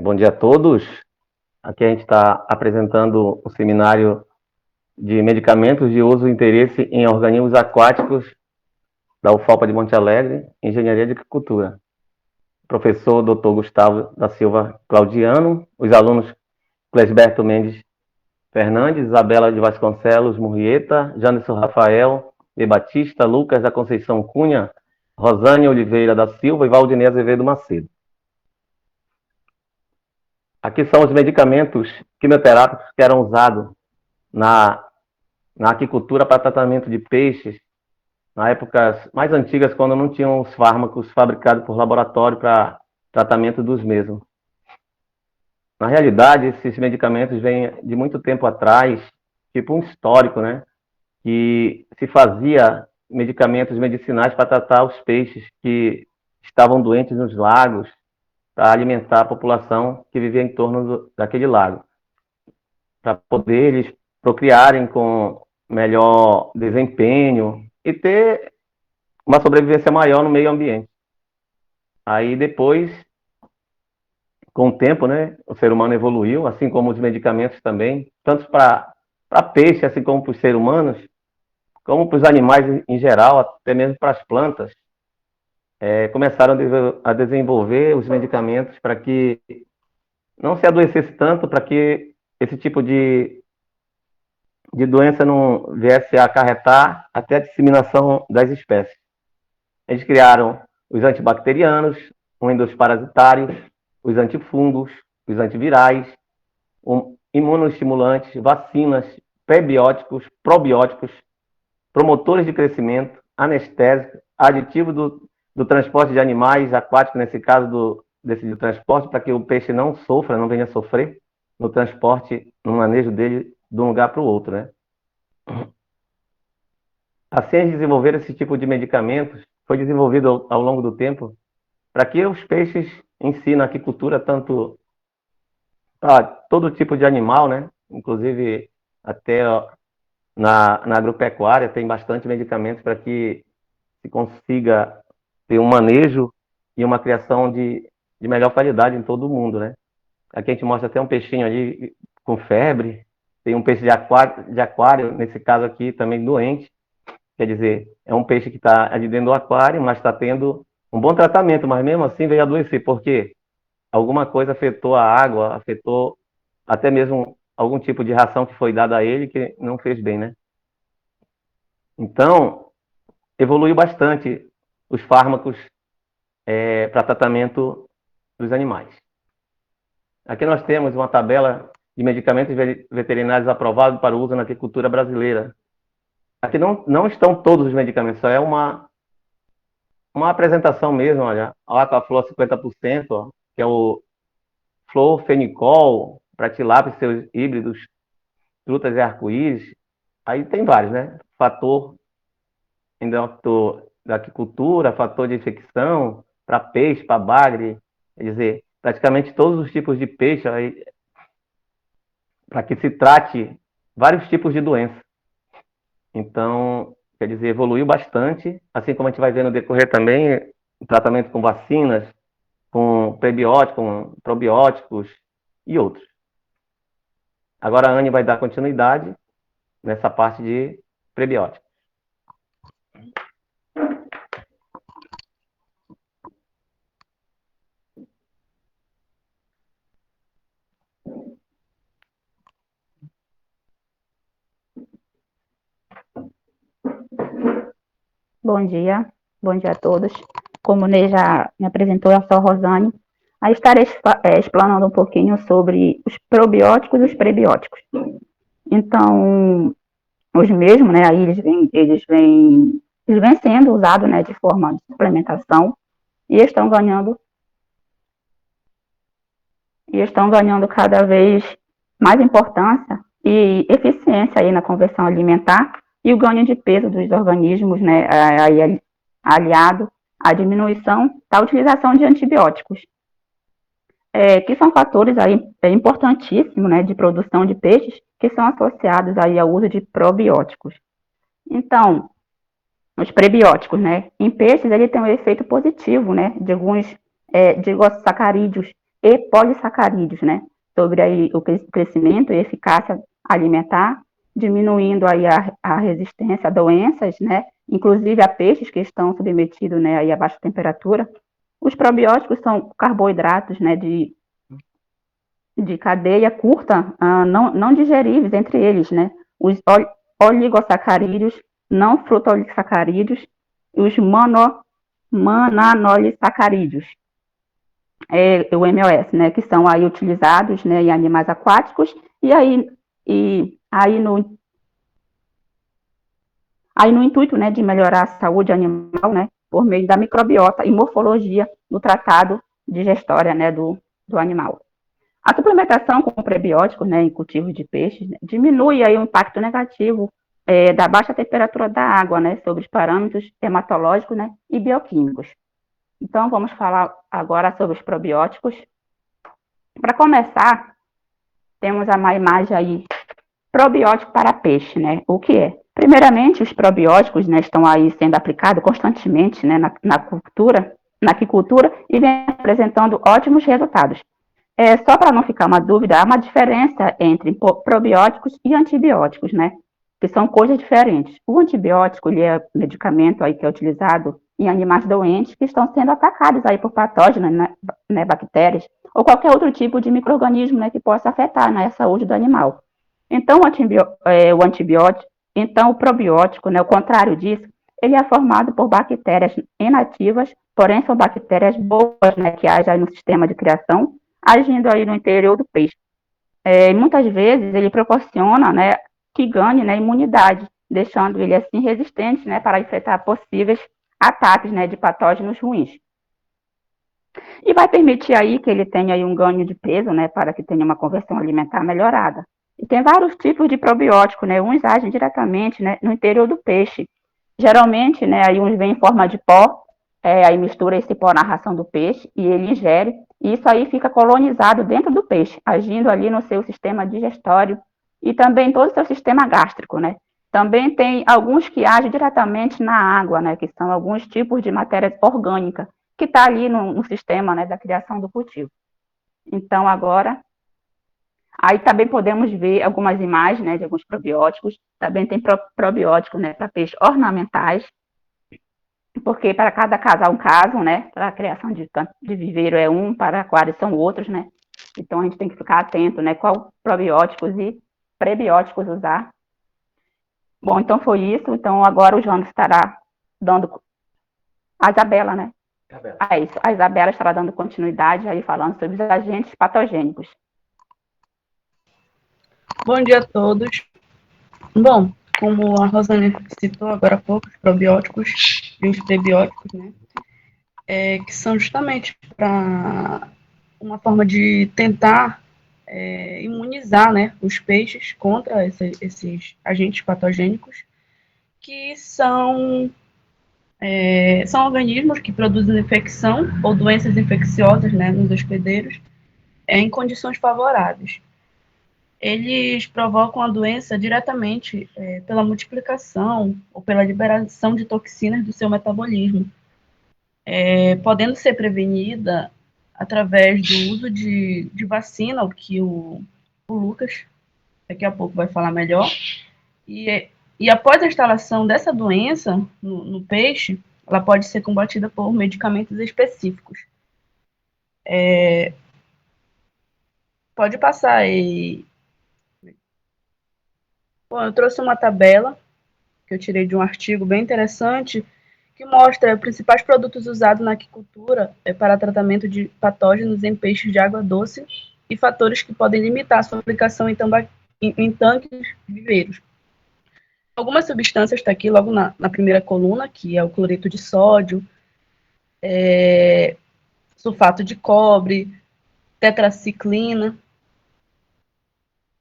Bom dia a todos. Aqui a gente está apresentando o seminário de medicamentos de uso e interesse em organismos aquáticos da UFOPA de Monte Alegre, Engenharia de Agricultura. Professor Dr. Gustavo da Silva Claudiano, os alunos Clesberto Mendes Fernandes, Isabela de Vasconcelos Murrieta, Janderson Rafael de Batista, Lucas da Conceição Cunha, Rosane Oliveira da Silva e Valdinei Azevedo Macedo. Aqui são os medicamentos quimioterápicos que eram usados na aquicultura para tratamento de peixes, na épocas mais antigas, quando não tinham os fármacos fabricados por laboratório para tratamento dos mesmos. Na realidade, esses medicamentos vêm de muito tempo atrás, tipo um histórico, né? Que se fazia medicamentos medicinais para tratar os peixes que estavam doentes nos lagos, para alimentar a população que vivia em torno daquele lago, para poder eles procriarem com melhor desempenho e ter uma sobrevivência maior no meio ambiente. Aí depois, com o tempo, né, o ser humano evoluiu, assim como os medicamentos também, tanto para peixe, assim como para os seres humanos, como para os animais em geral, até mesmo para as plantas, começaram a desenvolver os medicamentos para que não se adoecesse tanto, para que esse tipo de doença não viesse a acarretar até a disseminação das espécies. Eles criaram os antibacterianos, os endosparasitários, os antifungos, os antivirais, imunoestimulantes, vacinas, prebióticos, probióticos, promotores de crescimento, anestésicos, aditivos do transporte de animais aquáticos, nesse caso desse de transporte, para que o peixe não sofra, não venha sofrer no transporte, no manejo dele de um lugar para o outro, né? Assim, eles desenvolveram esse tipo de medicamentos, foi desenvolvido ao longo do tempo, para que os peixes em si, na aquicultura, tanto todo tipo de animal, né? Inclusive até na agropecuária tem bastante medicamentos para que se consiga ter um manejo e uma criação de melhor qualidade em todo o mundo, né? Aqui a gente mostra até um peixinho ali com febre, tem um peixe de aquário, nesse caso aqui também doente, quer dizer, é um peixe que está ali dentro do aquário, mas está tendo um bom tratamento, mas mesmo assim veio adoecer, porque alguma coisa afetou a água, afetou até mesmo algum tipo de ração que foi dada a ele que não fez bem, né? Então, evoluiu bastante os fármacos para tratamento dos animais. Aqui nós temos uma tabela de medicamentos veterinários aprovados para uso na agricultura brasileira. Aqui não estão todos os medicamentos, só é uma apresentação mesmo, olha. A Aquaflor 50%, ó, que é o Florfenicol, para tilápia e seus híbridos, trutas e arco-íris. Aí tem vários, né? Fator da aquicultura, fator de infecção, para peixe, para bagre, quer dizer, praticamente todos os tipos de peixe, para que se trate vários tipos de doença. Então, quer dizer, evoluiu bastante, assim como a gente vai ver no decorrer também, o tratamento com vacinas, com prebióticos, com probióticos e outros. Agora a Anne vai dar continuidade nessa parte de prebióticos. Bom dia a todos. Como o Ney já me apresentou, eu sou a Rosane. Aí estarei explanando um pouquinho sobre os probióticos e os prebióticos. Então, os mesmos, né, aí eles vêm sendo usados, né, de forma de suplementação e estão ganhando cada vez mais importância e eficiência aí na conversão alimentar e o ganho de peso dos organismos, né, aí aliado à diminuição da utilização de antibióticos, que são fatores aí importantíssimos, né, de produção de peixes que são associados aí ao uso de probióticos. Então, os prebióticos, né, em peixes ele tem um efeito positivo, né, de alguns sacarídeos e polissacarídeos, né? Sobre aí o crescimento e eficácia alimentar, diminuindo aí a resistência a doenças, né? Inclusive a peixes que estão submetidos, né, aí a baixa temperatura. Os probióticos são carboidratos, né, de cadeia curta, não digeríveis entre eles, né? Os oligosacarídeos, não frutooligosacarídeos, e os mananolissacarídeos, o MOS, né, que são aí utilizados, né, em animais aquáticos, aí no intuito, né, de melhorar a saúde animal, né, por meio da microbiota e morfologia do tratado digestória, né, do animal. A suplementação com prebióticos, né, em cultivos de peixes, né, diminui aí o impacto negativo da baixa temperatura da água, né, sobre os parâmetros hematológicos, né, e bioquímicos. Então, vamos falar agora sobre os probióticos. Para começar, temos uma imagem aí, probiótico para peixe, né? O que é? Primeiramente, os probióticos, né, estão aí sendo aplicados constantemente, né, na aquicultura e vem apresentando ótimos resultados. Só para não ficar uma dúvida, há uma diferença entre probióticos e antibióticos, né? Que são coisas diferentes. O antibiótico, ele é um medicamento aí que é utilizado em animais doentes que estão sendo atacados aí por patógenos, né, bactérias, ou qualquer outro tipo de micro-organismo, né, que possa afetar, né, a saúde do animal. Então, o probiótico, né, o contrário disso, ele é formado por bactérias inativas, porém são bactérias boas, né, que agem no sistema de criação, agindo aí no interior do peixe. Muitas vezes ele proporciona, né, que ganhe, né, imunidade, deixando ele assim resistente, né, para enfrentar possíveis ataques, né, de patógenos ruins. E vai permitir aí que ele tenha aí um ganho de peso, né, para que tenha uma conversão alimentar melhorada. E tem vários tipos de probióticos, né, uns agem diretamente, né, no interior do peixe. Geralmente, né, aí uns vêm em forma de pó, aí mistura esse pó na ração do peixe e ele ingere, e isso aí fica colonizado dentro do peixe, agindo ali no seu sistema digestório e também todo o seu sistema gástrico, né? Também tem alguns que agem diretamente na água, né, que são alguns tipos de matéria orgânica, que está ali no sistema, né, da criação do cultivo. Então, agora, aí também podemos ver algumas imagens, né, de alguns probióticos. Também tem probióticos, né, para peixes ornamentais, porque para cada casal um caso, né, para a criação de viveiro é um, para aquários são outros, né. Então, a gente tem que ficar atento, né, qual probióticos e prebióticos usar. Bom, então foi isso. Então, agora o João estará dando a Isabela, né? Isso. A Isabela estará dando continuidade aí falando sobre os agentes patogênicos. Bom dia a todos. Bom, como a Rosane citou agora há pouco, os probióticos e os prebióticos, né, que são justamente para uma forma de tentar imunizar, né, os peixes contra esses agentes patogênicos, que são organismos que produzem infecção ou doenças infecciosas, né, nos hospedeiros em condições favoráveis. Eles provocam a doença diretamente pela multiplicação ou pela liberação de toxinas do seu metabolismo, podendo ser prevenida através do uso de vacina, o que o Lucas daqui a pouco vai falar melhor. E após a instalação dessa doença no peixe, ela pode ser combatida por medicamentos específicos. Pode passar aí. Bom, eu trouxe uma tabela que eu tirei de um artigo bem interessante que mostra os principais produtos usados na aquicultura para tratamento de patógenos em peixes de água doce e fatores que podem limitar a sua aplicação em tanques viveiros. Algumas substâncias estão aqui logo na primeira coluna, que é o cloreto de sódio, sulfato de cobre, tetraciclina.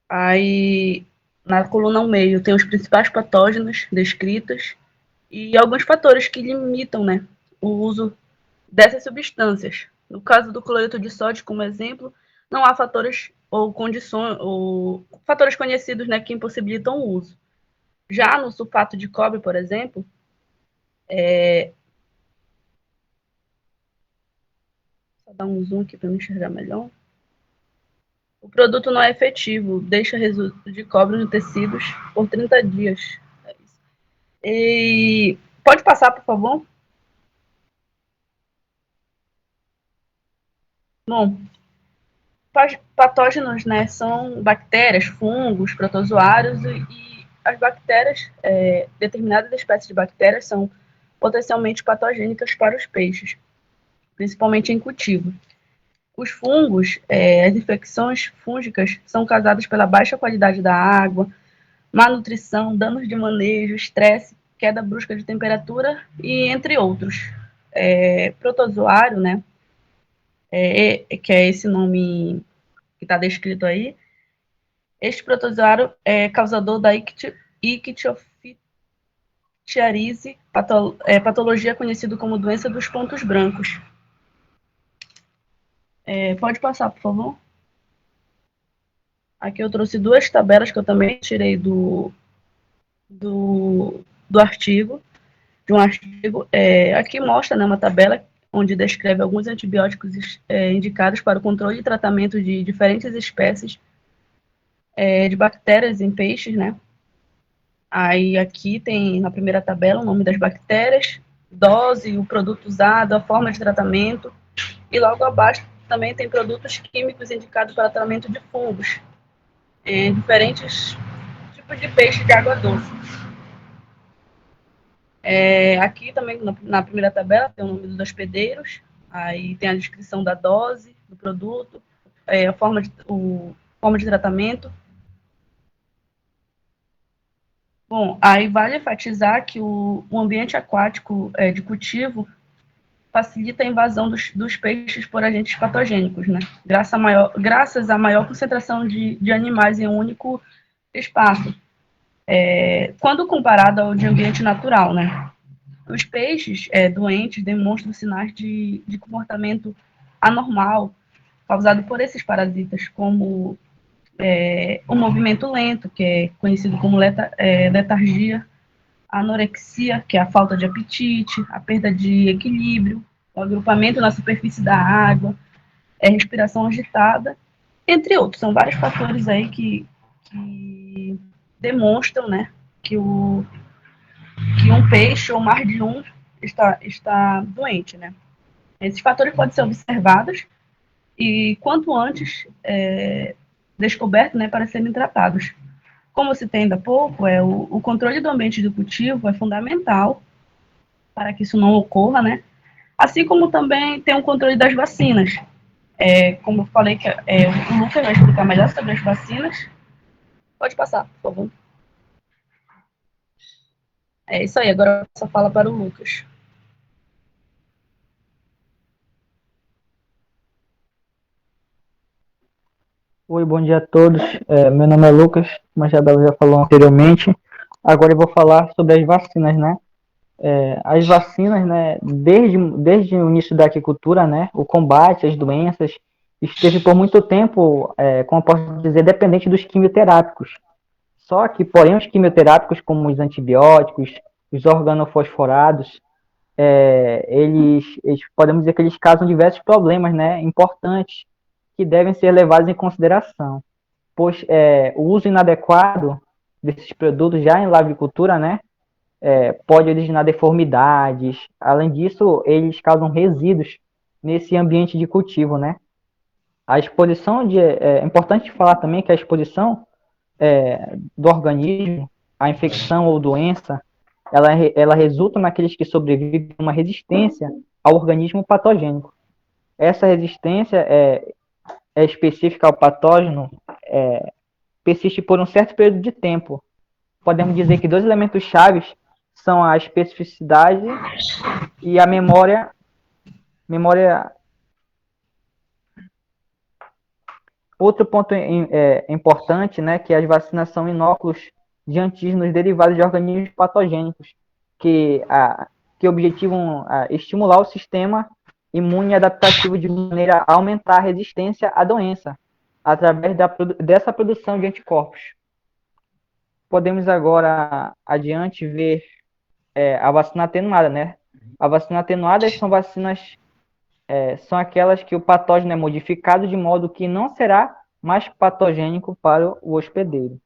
Aí, na coluna ao meio, tem os principais patógenos descritos e alguns fatores que limitam, né, o uso dessas substâncias. No caso do cloreto de sódio, como exemplo, não há fatores ou condições ou fatores conhecidos, né, que impossibilitam o uso. Já no sulfato de cobre, por exemplo, Só Vou dar um zoom aqui para me enxergar melhor. O produto não é efetivo, deixa resíduo de cobre nos tecidos por 30 dias. É isso. E pode passar, por favor? Bom, patógenos, né, são bactérias, fungos, protozoários e as bactérias, determinadas espécies de bactérias são potencialmente patogênicas para os peixes, principalmente em cultivo. Os fungos, as infecções fúngicas são causadas pela baixa qualidade da água, má nutrição, danos de manejo, estresse, queda brusca de temperatura e entre outros. Protozoário, né, que é esse nome que está descrito aí, este protozoário é causador da ictioftiarise, patologia conhecida como doença dos pontos brancos. Pode passar, por favor? Aqui eu trouxe duas tabelas que eu também tirei do artigo, de um artigo. Aqui mostra, né, uma tabela onde descreve alguns antibióticos indicados para o controle e tratamento de diferentes espécies de bactérias em peixes, né? Aí aqui tem na primeira tabela o nome das bactérias, dose, o produto usado, a forma de tratamento, e logo abaixo também tem produtos químicos indicados para tratamento de fungos, em diferentes tipos de peixe de água doce. Aqui também na primeira tabela tem o nome dos hospedeiros, aí tem a descrição da dose do produto, a forma de tratamento. Bom, aí vale enfatizar que o ambiente aquático de cultivo facilita a invasão dos peixes por agentes patogênicos, né? Graças à maior concentração de animais em um único espaço, quando comparado ao de ambiente natural, né? Os peixes doentes demonstram sinais de comportamento anormal causado por esses parasitas, como o movimento lento, que é conhecido como letargia, a anorexia, que é a falta de apetite, a perda de equilíbrio, o agrupamento na superfície da água, respiração agitada, entre outros. São vários fatores aí que demonstram, né, que um peixe ou mais de um está doente, né. Esses fatores podem ser observados e quanto antes descobertos, né, para serem tratados. Como se tem ainda pouco, o controle do ambiente de cultivo é fundamental para que isso não ocorra, né? Assim como também tem o controle das vacinas. Como eu falei, o Lucas vai explicar melhor sobre as vacinas. Pode passar, por favor. É isso aí, agora só fala para o Lucas. Oi, bom dia a todos. Meu nome é Lucas, como a Isabela já falou anteriormente. Agora eu vou falar sobre as vacinas, né? As vacinas, né, desde o início da agricultura, né, o combate às doenças esteve por muito tempo, como eu posso dizer, dependente dos quimioterápicos. Só que, porém, os quimioterápicos, como os antibióticos, os organofosforados, eles podemos dizer que eles causam diversos problemas, né, importantes, que devem ser levados em consideração, pois o uso inadequado desses produtos já em lavicultura, né, pode originar deformidades. Além disso, eles causam resíduos nesse ambiente de cultivo, né? A exposição é importante falar também que a exposição do organismo à infecção ou doença, ela resulta naqueles que sobrevivem a uma resistência ao organismo patogênico. Essa resistência é específica ao patógeno, persiste por um certo período de tempo. Podemos dizer que dois elementos chaves são a especificidade e a memória. Outro ponto importante, né, que as vacinas são inóculos de antígenos derivados de organismos patogênicos, que objetivam estimular o sistema imune adaptativo de maneira a aumentar a resistência à doença, através dessa produção de anticorpos. Podemos agora adiante ver a vacina atenuada, né? A vacina atenuada são vacinas são aquelas que o patógeno é modificado de modo que não será mais patogênico para o hospedeiro.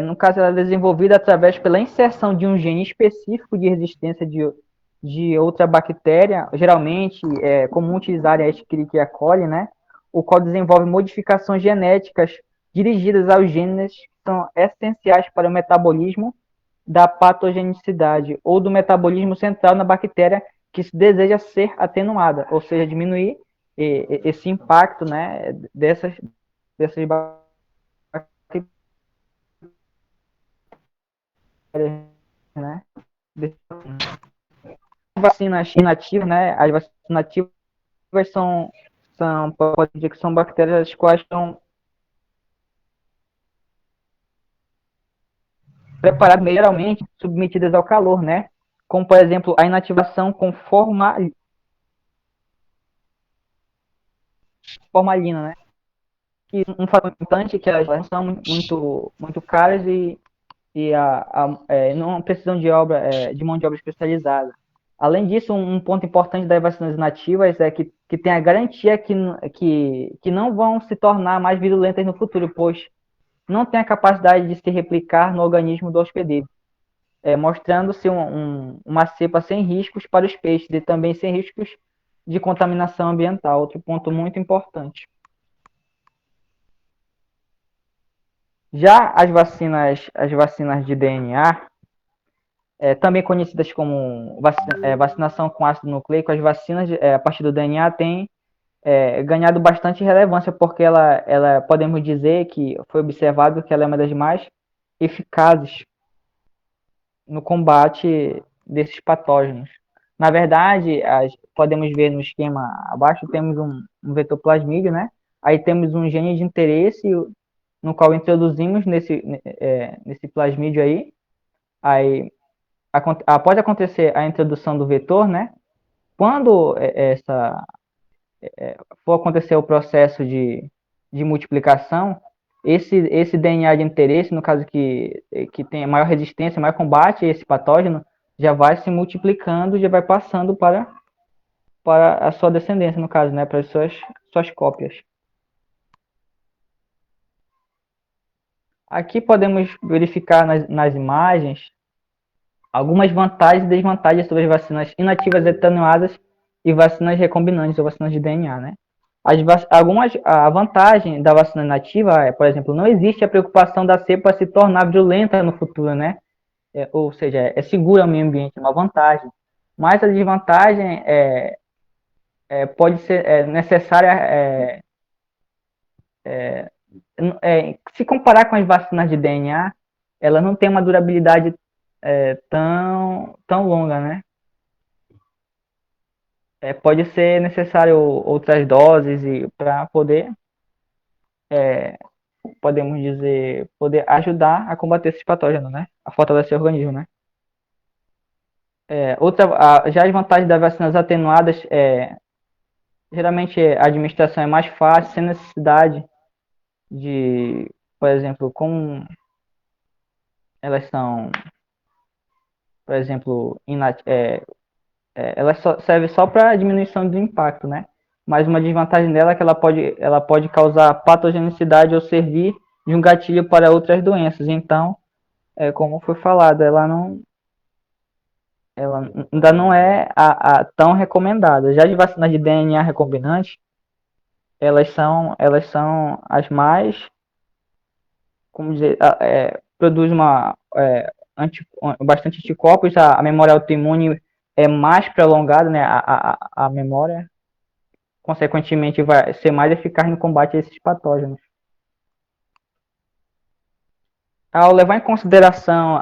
No caso, ela é desenvolvida através pela inserção de um gene específico de resistência de outra bactéria. Geralmente, é comum utilizar a Escherichia coli, né? O qual desenvolve modificações genéticas dirigidas aos genes que são essenciais para o metabolismo da patogenicidade ou do metabolismo central na bactéria que se deseja ser atenuada, ou seja, diminuir esse impacto, né, dessas bactérias, né? Vacinas inativas, né? As vacinas inativas pode dizer que são bactérias as quais estão preparadas melhormente, submetidas ao calor, né? Como, por exemplo, a inativação com formalina, né? Que um fator importante é que elas não são muito caras e não precisam de mão de obra especializada. Além disso, um ponto importante das vacinas nativas é que tem a garantia que não vão se tornar mais virulentas no futuro, pois não tem a capacidade de se replicar no organismo do hospedeiro, mostrando-se uma cepa sem riscos para os peixes e também sem riscos de contaminação ambiental. Outro ponto muito importante. Já as vacinas de DNA, também conhecidas como vacinação com ácido nucleico, as vacinas a partir do DNA têm ganhado bastante relevância, porque ela podemos dizer que foi observado que ela é uma das mais eficazes no combate desses patógenos. Na verdade, podemos ver no esquema abaixo, temos um vetor plasmídio, né? Aí temos um gene de interesse, no qual introduzimos nesse plasmídio aí após acontecer a introdução do vetor, né? Quando for acontecer o processo de multiplicação, esse DNA de interesse, no caso que tem maior resistência, maior combate a esse patógeno, já vai se multiplicando, já vai passando para a sua descendência, no caso, né, para as suas cópias. Aqui podemos verificar nas imagens algumas vantagens e desvantagens sobre as vacinas inativas atenuadas e vacinas recombinantes ou vacinas de DNA, né? A vantagem da vacina inativa por exemplo, não existe a preocupação da cepa se tornar violenta no futuro, né? Ou seja, é segura ao meio ambiente, é uma vantagem. Mas a desvantagem pode ser necessária se comparar com as vacinas de DNA, ela não tem uma durabilidade tão longa, né? Pode ser necessário outras doses para podemos dizer, poder ajudar a combater esses patógenos, né? A fortalecer o organismo, né? Já as vantagens das vacinas atenuadas, geralmente a administração é mais fácil, sem necessidade de, por exemplo, como elas são, por exemplo, ela serve só para diminuição do impacto, né? Mas uma desvantagem dela é que ela pode causar patogenicidade ou servir de um gatilho para outras doenças. Então, como foi falado, ela ainda não é tão recomendada. Já de vacinas de DNA recombinante, elas são as mais, como dizer, produz bastante anticorpos, a memória autoimune é mais prolongada, né? A memória, consequentemente, vai ser mais eficaz no combate a esses patógenos. Ao levar em consideração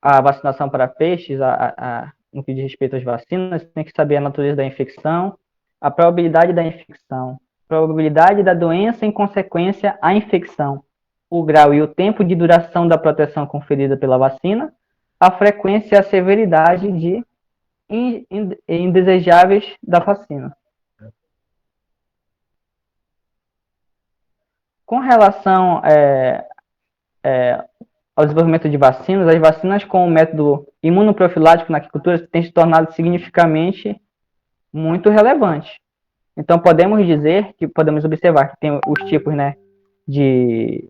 a vacinação para peixes, no que diz respeito às vacinas, tem que saber a natureza da infecção, a probabilidade da infecção, probabilidade da doença em consequência à infecção, o grau e o tempo de duração da proteção conferida pela vacina, a frequência e a severidade de indesejáveis da vacina. Com relação ao desenvolvimento de vacinas, as vacinas com o método imunoprofilático na aquicultura têm se tornado significativamente muito relevante. Então, podemos observar que tem os tipos, né, de,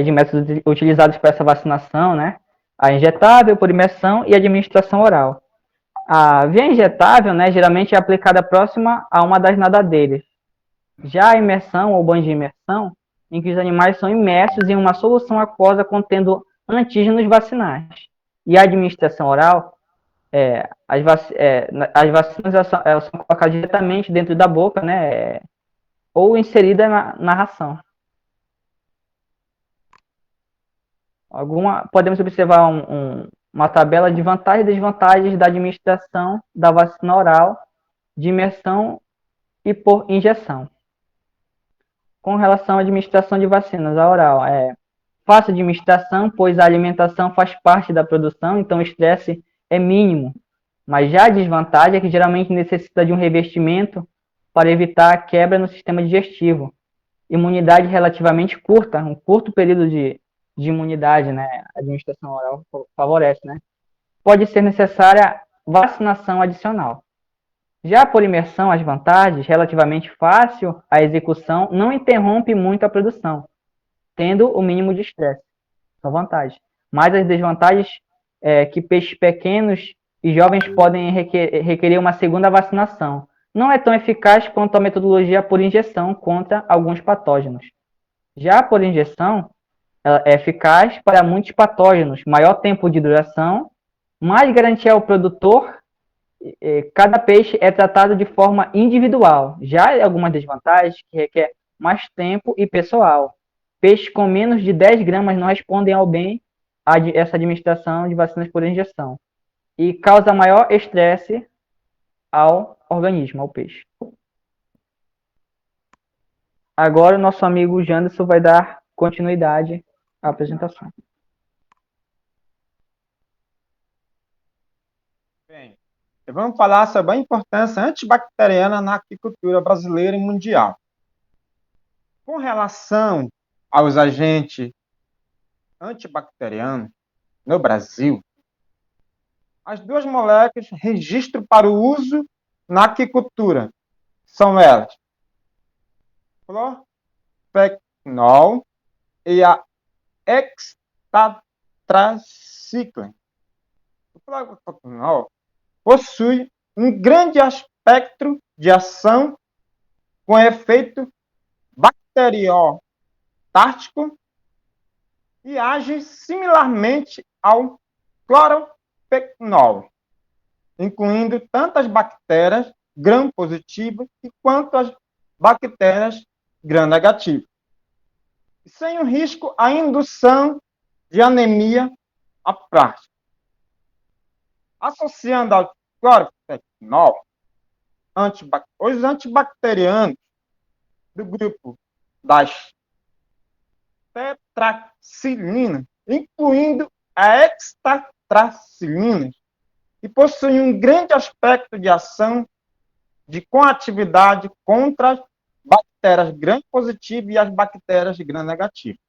de métodos utilizados para essa vacinação, né, a injetável, por imersão e a administração oral. A via injetável, né, geralmente é aplicada próxima a uma das nadadeiras. Já a imersão ou banho de imersão, em que os animais são imersos em uma solução aquosa contendo antígenos vacinais. E a administração oral, as vacinas elas são colocadas diretamente dentro da boca, né, ou inserida na ração. Podemos observar uma tabela de vantagens e desvantagens da administração da vacina oral, de imersão e por injeção. Com relação à administração de vacinas, a oral é fácil administração, pois a alimentação faz parte da produção, então o estresse é mínimo. Mas já a desvantagem é que geralmente necessita de um revestimento para evitar a quebra no sistema digestivo. Imunidade relativamente curta, um curto período de imunidade, né? A administração oral favorece, né? Pode ser necessária vacinação adicional. Já por imersão, as vantagens, relativamente fácil a execução, não interrompe muito a produção, tendo o mínimo de estresse. São vantagens. Mas as desvantagens é que peixes pequenos e jovens podem requerer uma segunda vacinação. Não é tão eficaz quanto a metodologia por injeção contra alguns patógenos. Já por injeção, ela é eficaz para muitos patógenos, maior tempo de duração, mais garantia ao produtor. Cada peixe é tratado de forma individual. Já algumas desvantagens que requer mais tempo e pessoal. Peixes com menos de 10 gramas não respondem ao bem a essa administração de vacinas por injeção e causa maior estresse ao organismo, ao peixe. Agora o nosso amigo Janderson vai dar continuidade à apresentação. Bem, vamos falar sobre a importância antibacteriana na aquicultura brasileira e mundial. Com relação aos agentes antibacterianos no Brasil, as duas moléculas registro para o uso na aquicultura são elas clorpecnol e a extatraciclina. O clorpecnol possui um grande espectro de ação com efeito bacteriostático e age similarmente ao clorpecnol, incluindo tanto as bactérias gram-positivas quanto as bactérias gram-negativas, sem o risco à indução de anemia aplásica. Associando ao clorpecnol, os antibacterianos do grupo das tetraciclinas, incluindo a extatraciclina, que possuem um grande aspecto de ação com atividade contra as bactérias gram-positivas e as bactérias gram-negativas.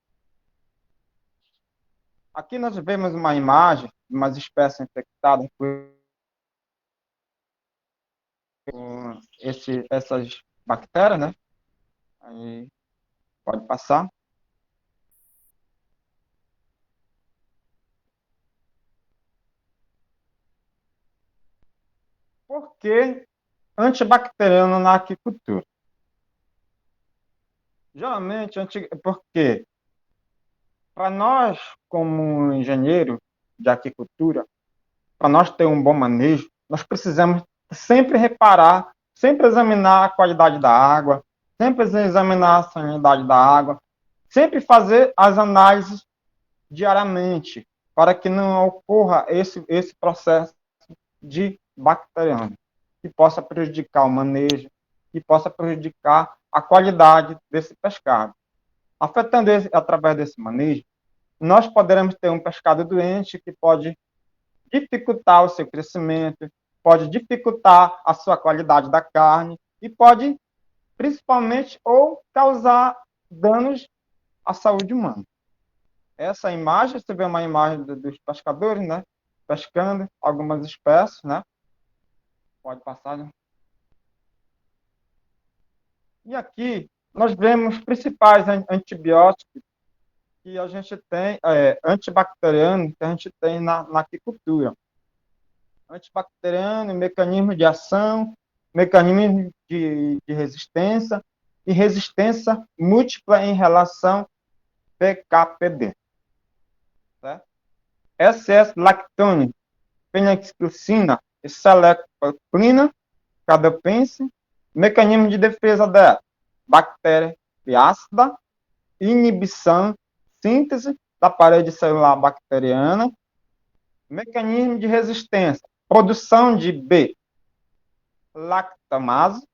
Aqui nós vemos uma imagem de umas espécies infectadas por essas bactérias, né? Aí, pode passar. Por que antibacteriano na aquicultura? Geralmente, porque para nós, como engenheiro de aquicultura, para nós ter um bom manejo, nós precisamos sempre reparar, sempre examinar a qualidade da água, sempre examinar a salinidade da água, sempre fazer as análises diariamente, para que não ocorra esse processo de bacteriano, que possa prejudicar o manejo, que possa prejudicar a qualidade desse pescado. Afetando através desse manejo, nós poderemos ter um pescado doente que pode dificultar o seu crescimento, pode dificultar a sua qualidade da carne e pode, principalmente, ou causar danos à saúde humana. Essa imagem, você vê uma imagem dos pescadores, né, pescando algumas espécies, né, Pode passar, né? E aqui nós vemos os principais antibióticos que a gente tem, antibacteriano, que a gente tem na aquicultura. Antibacteriano, mecanismo de ação, mecanismo de resistência e resistência múltipla em relação PKPD. Certo? SS-lactone, penicilina e celecoprina, cadopense, mecanismo de defesa da bactéria ácida, inibição, síntese da parede celular bacteriana, mecanismo de resistência, produção de B-lactamase,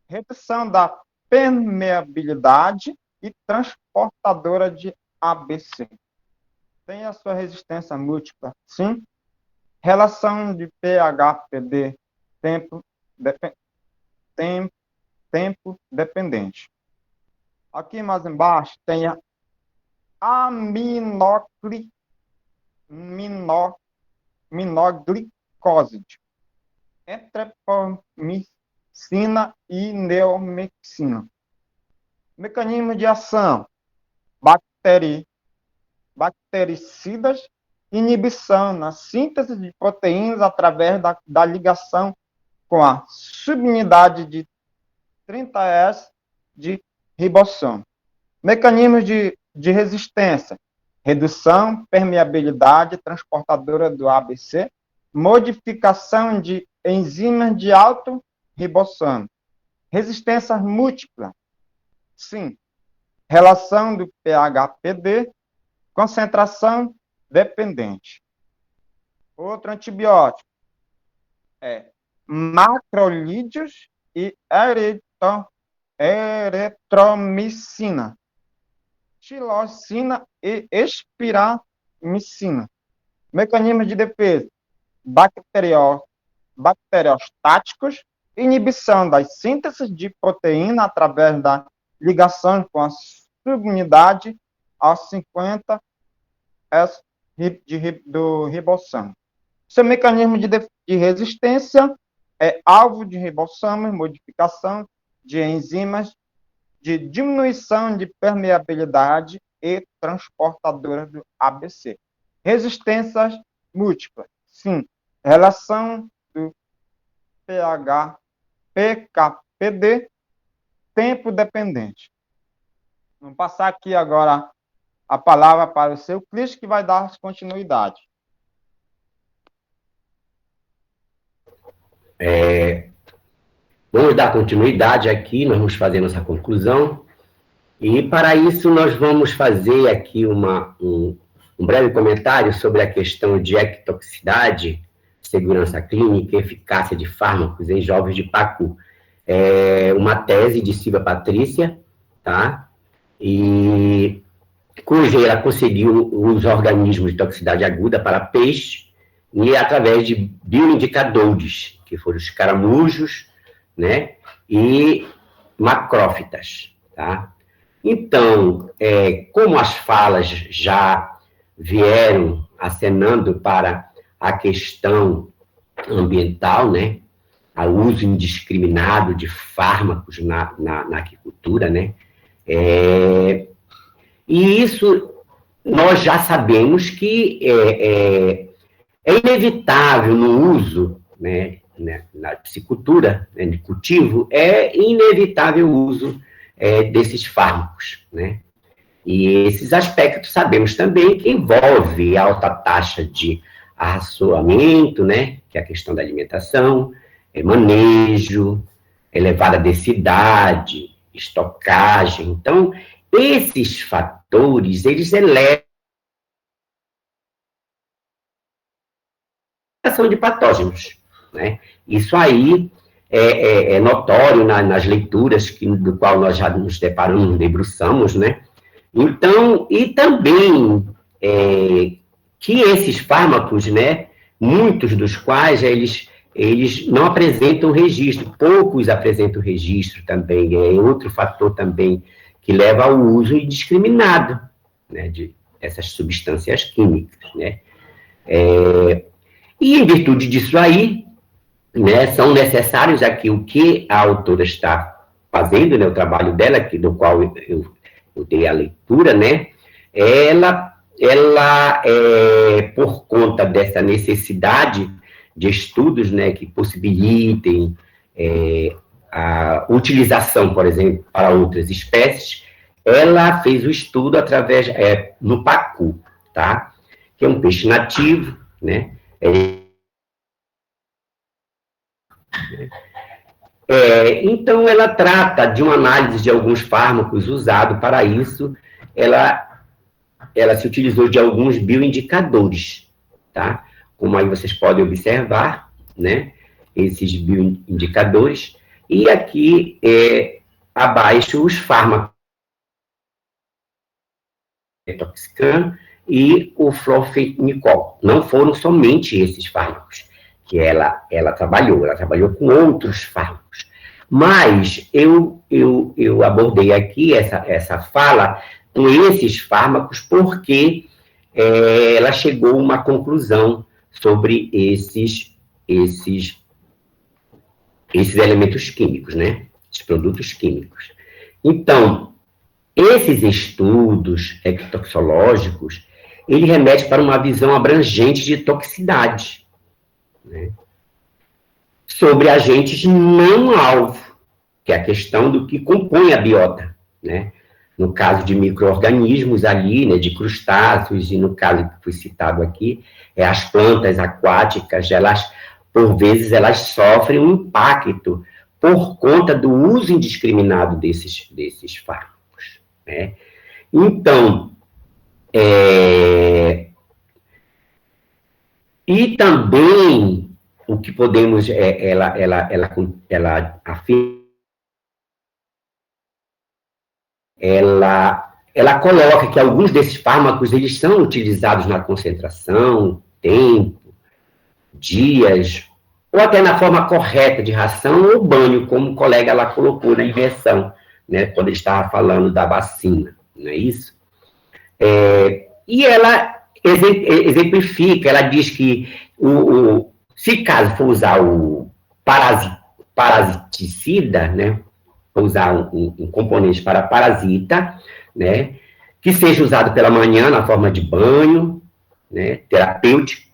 redução da permeabilidade e transportadora de ABC. Tem a sua resistência múltipla, sim. Relação de pH-PD, tempo dependente. Aqui mais embaixo tem a aminoglicose, etrepomicina e neomexina. Mecanismo de ação: bactericidas, inibição na síntese de proteínas através da ligação com a subunidade de 30S de ribossomo. Mecanismos de resistência: redução, permeabilidade transportadora do ABC, modificação de enzimas de alto ribossomo. Resistência múltipla, sim. Relação do pH-PD, concentração dependente. Outro antibiótico é macrolídeos e eritromicina, tirosina e espiramicina. Mecanismos de defesa: bacteriostáticos, inibição das sínteses de proteína através da ligação com a subunidade a 50 S do ribossomo. Seu mecanismo de resistência é alvo de ribossomo, modificação de enzimas de diminuição de permeabilidade e transportadora do ABC. Resistências múltiplas, sim. Relação do PKPD, tempo dependente. Vamos passar aqui agora a palavra para o seu Cristo, que vai dar continuidade. Vamos dar continuidade aqui, nós vamos fazer nossa conclusão. E, para isso, nós vamos fazer aqui um breve comentário sobre a questão de ectoxicidade, segurança clínica e eficácia de fármacos em jovens de Pacu. É uma tese de Silvia Patrícia, tá? E cuja ela conseguiu os organismos de toxicidade aguda para peixe e através de bioindicadores, que foram os caramujos, né, e macrófitas, tá? Então, como as falas já vieram acenando para a questão ambiental, né, o uso indiscriminado de fármacos na aquicultura, né, e isso nós já sabemos que é inevitável no uso, né, na piscicultura, né, de cultivo, é inevitável o uso desses fármacos, né? E esses aspectos sabemos também que envolve alta taxa de arraçoamento, né, que é a questão da alimentação, manejo, elevada densidade, estocagem. Então, esses fatores, eles elevam a ação de patógenos, né? Isso aí é notório nas leituras do qual nós já nos deparamos, nos debruçamos, né? Então, e também que esses fármacos, né, muitos dos quais eles não apresentam registro, poucos apresentam registro também, é outro fator também que leva ao uso indiscriminado, né, de essas substâncias químicas, né? E em virtude disso aí, né, são necessários aqui o que a autora está fazendo, né, o trabalho dela, aqui, do qual eu dei a leitura, né, ela por conta dessa necessidade de estudos, né, que possibilitem a utilização, por exemplo, para outras espécies, ela fez o estudo através, no pacu, tá? Que é um peixe nativo, né? Então, ela trata de uma análise de alguns fármacos usados para isso. Ela se utilizou de alguns bioindicadores, tá? Como aí vocês podem observar, né? Esses bioindicadores. E aqui, abaixo, os fármacos Toxicam e o florfenicol. Não foram somente esses fármacos que ela trabalhou com outros fármacos. Mas eu abordei aqui essa fala com esses fármacos porque ela chegou a uma conclusão sobre esses elementos químicos, né? Esses produtos químicos. Então, esses estudos ectotoxicológicos, ele remete para uma visão abrangente de toxicidade, né? Sobre agentes não-alvo, que é a questão do que compõe a biota, né? No caso de micro-organismos ali, né, de crustáceos, e no caso que foi citado aqui, as plantas aquáticas, elas, por vezes, elas sofrem um impacto por conta do uso indiscriminado desses fármacos, né? Então, e também o que podemos, ela afirma, ela coloca que alguns desses fármacos, eles são utilizados na concentração, tempo, dias, ou até na forma correta de ração ou banho, como o colega lá colocou na inversão, né, quando ele estava falando da vacina, não é isso? E ela exemplifica, ela diz que se caso for usar o parasiticida, né, usar um componente para parasita, né, que seja usado pela manhã na forma de banho, né, terapêutico,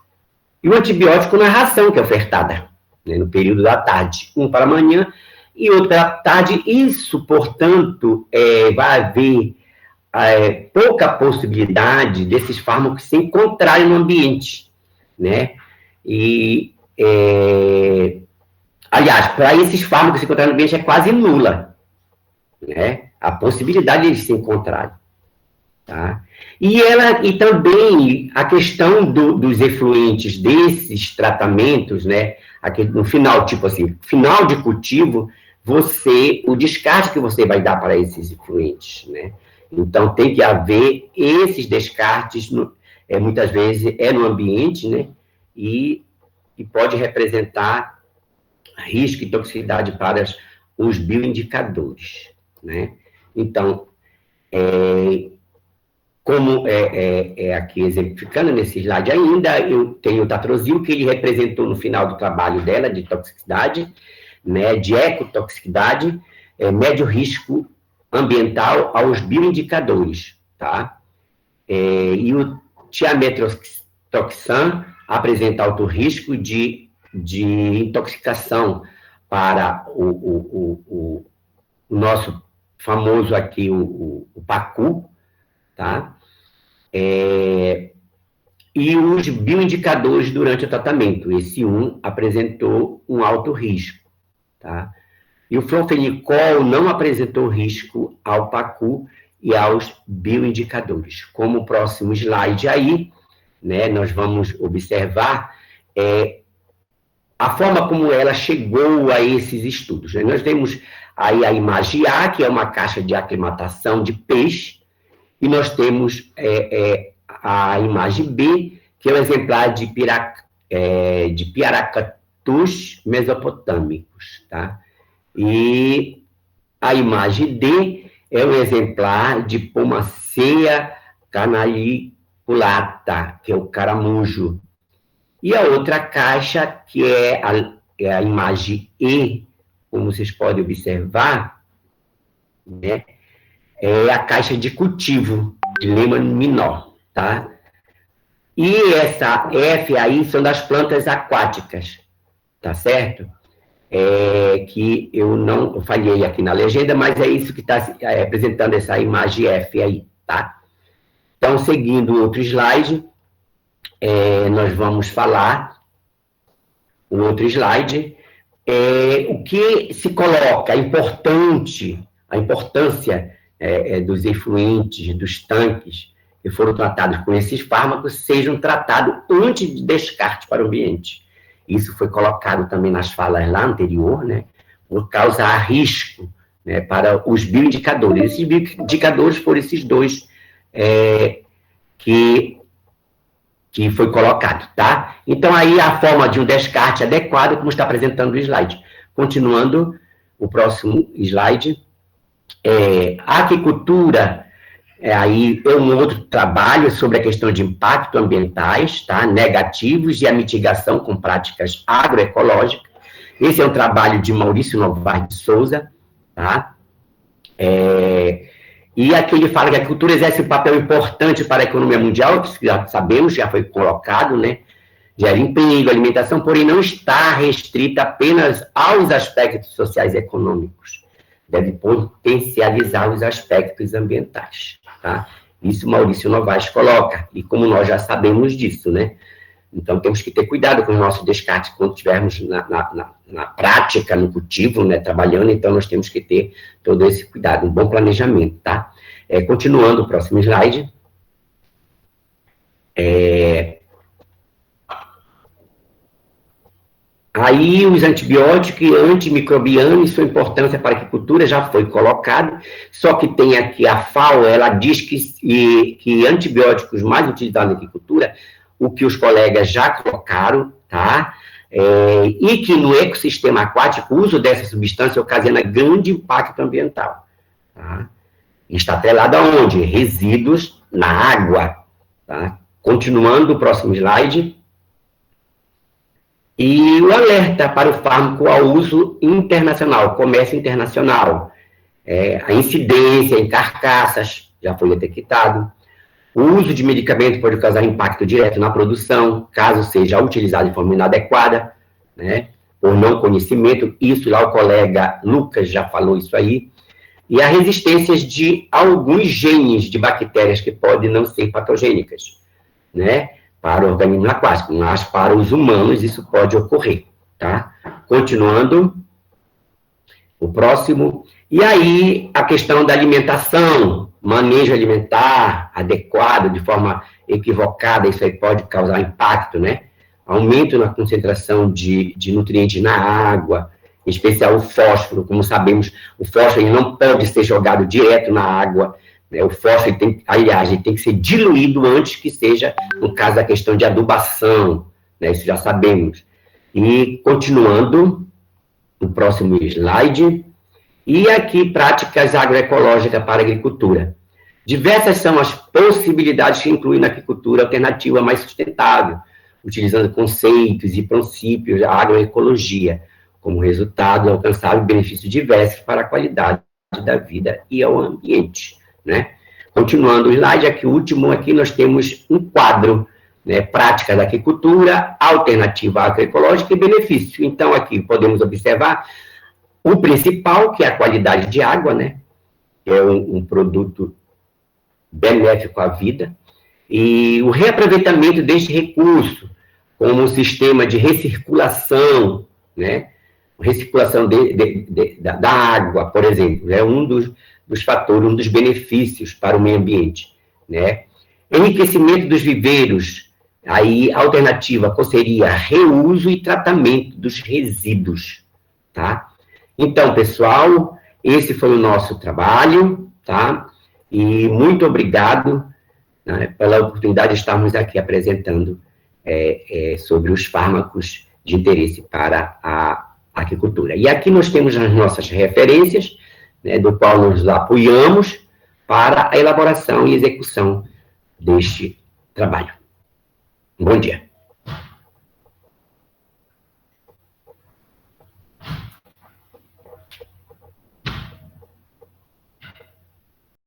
e o antibiótico na ração que é ofertada, né, no período da tarde, um para a manhã e outro pela tarde. Isso, portanto, vai haver pouca possibilidade desses fármacos se encontrarem no ambiente, né, aliás, para esses fármacos se encontrarem no ambiente é quase nula, né? A possibilidade de eles se encontrarem. Tá? E também a questão dos efluentes desses tratamentos, né? Aqui no final, tipo assim, final de cultivo, o descarte que você vai dar para esses efluentes, né? Então, tem que haver esses descartes, muitas vezes no ambiente, né? E pode representar risco e toxicidade para os bioindicadores, né? Então, como aqui exemplificando nesse slide ainda, eu tenho o tatrozil, que ele representou no final do trabalho dela, de toxicidade, né, de ecotoxicidade, médio risco ambiental aos bioindicadores, tá? E o tiametroxam apresenta alto risco de intoxicação para o nosso famoso aqui, o pacu, tá? E os bioindicadores durante o tratamento. Esse apresentou um alto risco, tá? E o florfenicol não apresentou risco ao pacu e aos bioindicadores. Como o próximo slide aí, né, nós vamos observar a forma como ela chegou a esses estudos, né? Nós temos aí a imagem A, que é uma caixa de aclimatação de peixe, e nós temos a imagem B, que é um exemplar de Piaracatus mesopotâmicos, tá? E a imagem D é um exemplar de Pomacea canaliculata, que é o caramujo. E a outra caixa, que é a imagem E, como vocês podem observar, né, é a caixa de cultivo de Lehmann menor, tá? E essa F aí são das plantas aquáticas, tá certo? Que eu falhei aqui na legenda, mas é isso que está apresentando essa imagem F aí, tá? Então, seguindo outro slide, nós vamos falar, o outro slide, o que se coloca, a importância dos efluentes, dos tanques que foram tratados com esses fármacos, sejam tratados antes de descarte para o ambiente. Isso foi colocado também nas falas lá anterior, né, por causa a risco, né, para os bioindicadores. Esses bioindicadores foram esses dois que foi colocado, tá? Então, aí a forma de um descarte adequado, como está apresentando o slide. Continuando, o próximo slide. A aquicultura, aí é um outro trabalho sobre a questão de impacto ambientais, tá? Negativos e a mitigação com práticas agroecológicas. Esse é um trabalho de Maurício Novaes de Souza, tá? E aqui ele fala que a agricultura exerce um papel importante para a economia mundial, que já sabemos, já foi colocado, né? Gera emprego, alimentação, porém não está restrita apenas aos aspectos sociais e econômicos. Deve potencializar os aspectos ambientais, tá? Isso Maurício Novaes coloca, e como nós já sabemos disso, né? Então, temos que ter cuidado com os nossos descartes quando estivermos na prática, no cultivo, né, trabalhando, então nós temos que ter todo esse cuidado, um bom planejamento, tá? Continuando, o próximo slide. Aí, os antibióticos e antimicrobianos, sua importância para a agricultura já foi colocado, só que tem aqui a FAO, ela diz que antibióticos mais utilizados na agricultura, o que os colegas já colocaram, tá? E que no ecossistema aquático, o uso dessa substância ocasiona grande impacto ambiental, tá? Está atrelado aonde? Resíduos na água, tá? Continuando, o próximo slide. E o alerta para o fármaco ao uso internacional, comércio internacional. A incidência em carcaças já foi detectado. O uso de medicamentos pode causar impacto direto na produção, caso seja utilizado de forma inadequada, né, por não conhecimento. Isso lá o colega Lucas já falou isso aí. E a resistências de alguns genes de bactérias que podem não ser patogênicas, né, para o organismo aquático, mas para os humanos isso pode ocorrer, tá? Continuando, o próximo. E aí, a questão da alimentação, manejo alimentar adequado, de forma equivocada, isso aí pode causar impacto, né? Aumento na concentração de nutrientes na água, em especial o fósforo. Como sabemos, o fósforo ele não pode ser jogado direto na água, né? O fósforo, ele tem que ser diluído antes que seja, no caso da questão de adubação, né? Isso já sabemos. E, continuando, o próximo slide. E aqui, práticas agroecológicas para a agricultura. Diversas são as possibilidades que incluem na agricultura alternativa mais sustentável, utilizando conceitos e princípios da agroecologia, como resultado alcançável benefícios diversos para a qualidade da vida e ao ambiente, né? Continuando o slide, aqui o último, aqui nós temos um quadro, né, prática da agricultura, alternativa agroecológica e benefício. Então, aqui podemos observar o principal, que é a qualidade de água, né? É um produto benéfico à vida, e o reaproveitamento deste recurso, como um sistema de recirculação, né? Recirculação da água, por exemplo, é um dos fatores, um dos benefícios para o meio ambiente, né? Enriquecimento dos viveiros, aí a alternativa qual seria? Reuso e tratamento dos resíduos, tá? Então, pessoal, esse foi o nosso trabalho, tá? E muito obrigado, né, pela oportunidade de estarmos aqui apresentando sobre os fármacos de interesse para a agricultura. E aqui nós temos as nossas referências, né, do qual nos apoiamos para a elaboração e execução deste trabalho. Bom dia.